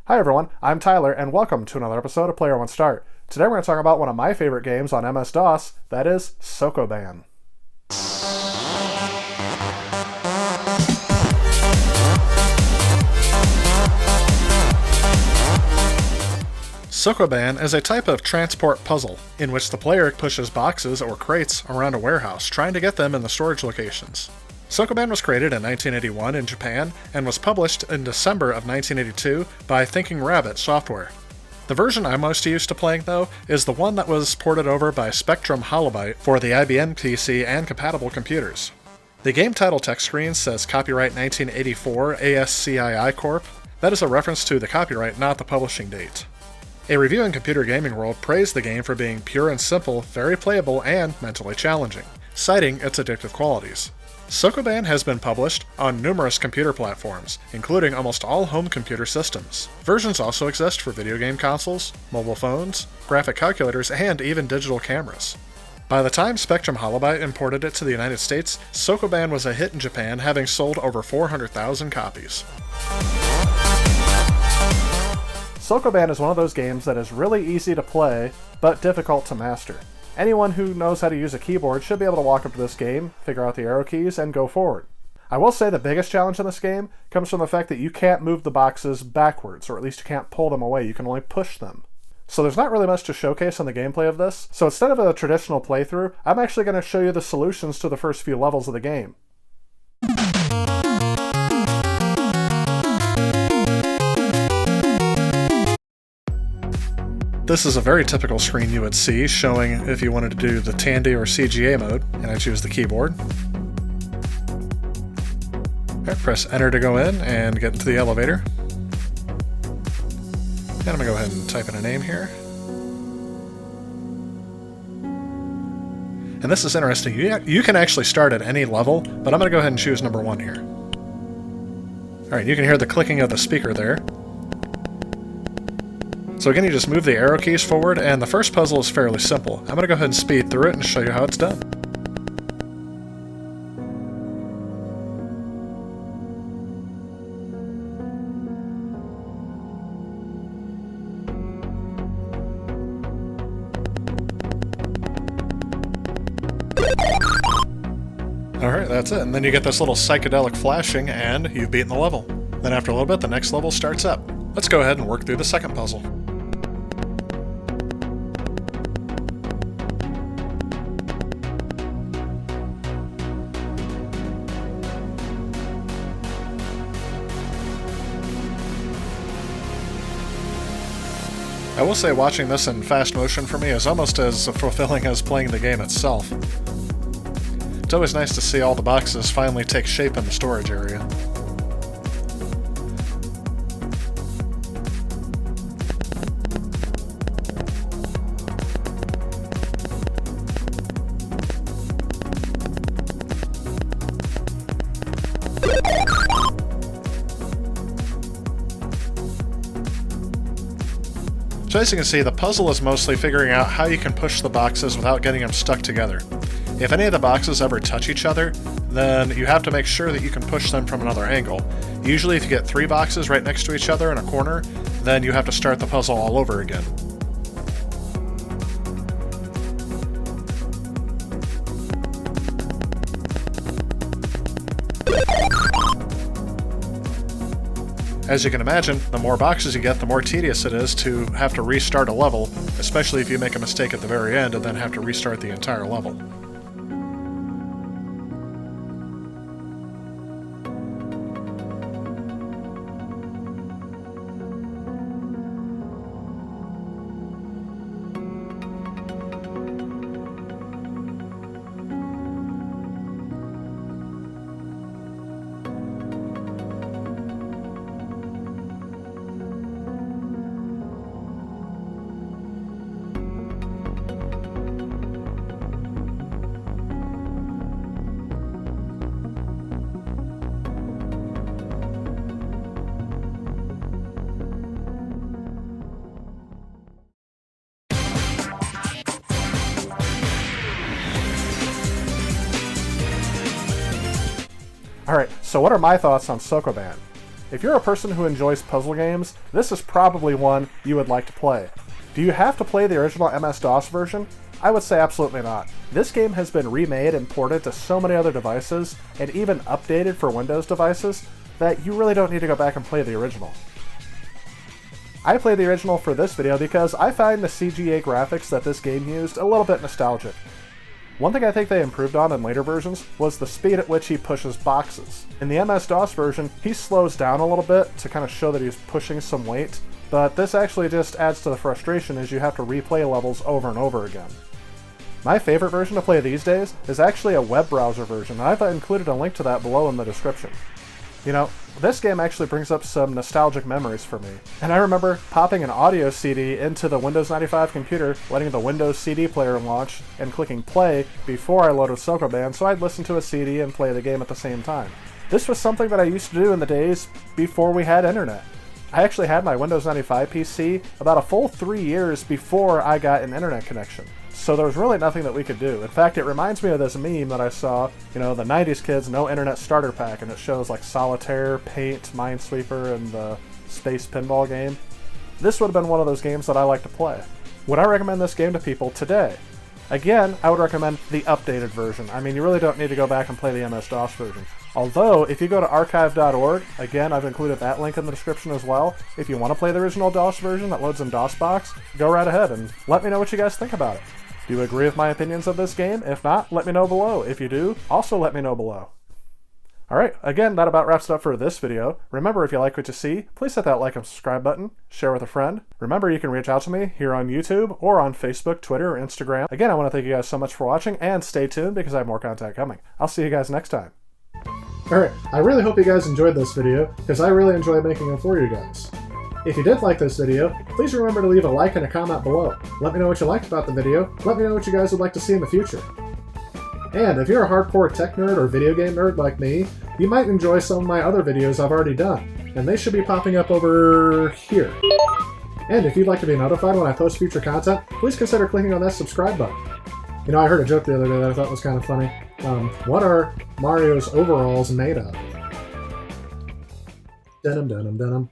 Hi everyone, I'm Tyler, and welcome to another episode of Player One Start. Today we're going to talk about one of my favorite games on MS-DOS, that is Sokoban. Sokoban is a type of transport puzzle, in which the player pushes boxes or crates around a warehouse, trying to get them in the storage locations. Sokoban was created in 1981 in Japan and was published in December of 1982 by Thinking Rabbit Software. The version I'm most used to playing, though, is the one that was ported over by Spectrum Holobyte for the IBM PC and compatible computers. The game title text screen says Copyright 1984 ASCII Corp. That is a reference to the copyright, not the publishing date. A review in Computer Gaming World praised the game for being pure and simple, very playable, and mentally challenging, citing its addictive qualities. Sokoban has been published on numerous computer platforms, including almost all home computer systems. Versions also exist for video game consoles, mobile phones, graphic calculators, and even digital cameras. By the time Spectrum Holobyte imported it to the United States, Sokoban was a hit in Japan, having sold over 400,000 copies. Sokoban is one of those games that is really easy to play, but difficult to master. Anyone who knows how to use a keyboard should be able to walk up to this game, figure out the arrow keys, and go forward. I will say the biggest challenge in this game comes from the fact that you can't move the boxes backwards, or at least you can't pull them away, you can only push them. So there's not really much to showcase on the gameplay of this, so instead of a traditional playthrough, I'm actually going to show you the solutions to the first few levels of the game. This is a very typical screen you would see, showing if you wanted to do the Tandy or CGA mode, and I choose the keyboard. Okay, press enter to go in and get into the elevator. And I'm going to go ahead and type in a name here. And this is interesting. You can actually start at any level, but I'm going to go ahead and choose number 1 here. Alright, you can hear the clicking of the speaker there. So again, you just move the arrow keys forward, and the first puzzle is fairly simple. I'm going to go ahead and speed through it and show you how it's done. Alright, that's it. And then you get this little psychedelic flashing, and you've beaten the level. Then after a little bit, the next level starts up. Let's go ahead and work through the second puzzle. I will say watching this in fast motion for me is almost as fulfilling as playing the game itself. It's always nice to see all the boxes finally take shape in the storage area. So as you can see, the puzzle is mostly figuring out how you can push the boxes without getting them stuck together. If any of the boxes ever touch each other, then you have to make sure that you can push them from another angle. Usually if you get 3 boxes right next to each other in a corner, then you have to start the puzzle all over again. As you can imagine, the more boxes you get, the more tedious it is to have to restart a level, especially if you make a mistake at the very end and then have to restart the entire level. Alright, so what are my thoughts on Sokoban? If you're a person who enjoys puzzle games, this is probably one you would like to play. Do you have to play the original MS-DOS version? I would say absolutely not. This game has been remade and ported to so many other devices, and even updated for Windows devices, that you really don't need to go back and play the original. I played the original for this video because I find the CGA graphics that this game used a little bit nostalgic. One thing I think they improved on in later versions was the speed at which he pushes boxes. In the MS-DOS version, he slows down a little bit to kind of show that he's pushing some weight, but this actually just adds to the frustration as you have to replay levels over and over again. My favorite version to play these days is actually a web browser version, and I've included a link to that below in the description. You know, this game actually brings up some nostalgic memories for me. And I remember popping an audio CD into the Windows 95 computer, letting the Windows CD player launch, and clicking play before I loaded Sokoban so I'd listen to a CD and play the game at the same time. This was something that I used to do in the days before we had internet. I actually had my Windows 95 PC about a full 3 years before I got an internet connection. So there was really nothing that we could do. In fact, it reminds me of this meme that I saw, you know, the 90s kids no internet starter pack, and it shows like Solitaire, Paint, Minesweeper, and the Space Pinball game. This would have been one of those games that I like to play. Would I recommend this game to people today? Again, I would recommend the updated version. I mean, you really don't need to go back and play the MS-DOS version. Although, if you go to archive.org, again, I've included that link in the description as well. If you want to play the original DOS version that loads in DOSBox, go right ahead and let me know what you guys think about it. Do you agree with my opinions of this game? If not, let me know below. If you do, also let me know below. Alright, again, that about wraps it up for this video. Remember, if you like what you see, please hit that like and subscribe button, share with a friend. Remember, you can reach out to me here on YouTube or on Facebook, Twitter, or Instagram. Again, I want to thank you guys so much for watching, and stay tuned because I have more content coming. I'll see you guys next time. Alright, I really hope you guys enjoyed this video, because I really enjoy making them for you guys. If you did like this video, please remember to leave a like and a comment below. Let me know what you liked about the video, let me know what you guys would like to see in the future. And if you're a hardcore tech nerd or video game nerd like me, you might enjoy some of my other videos I've already done, and they should be popping up over here. And if you'd like to be notified when I post future content, please consider clicking on that subscribe button. You know, I heard a joke the other day that I thought was kind of funny. What are Mario's overalls made of? Denim, denim, denim.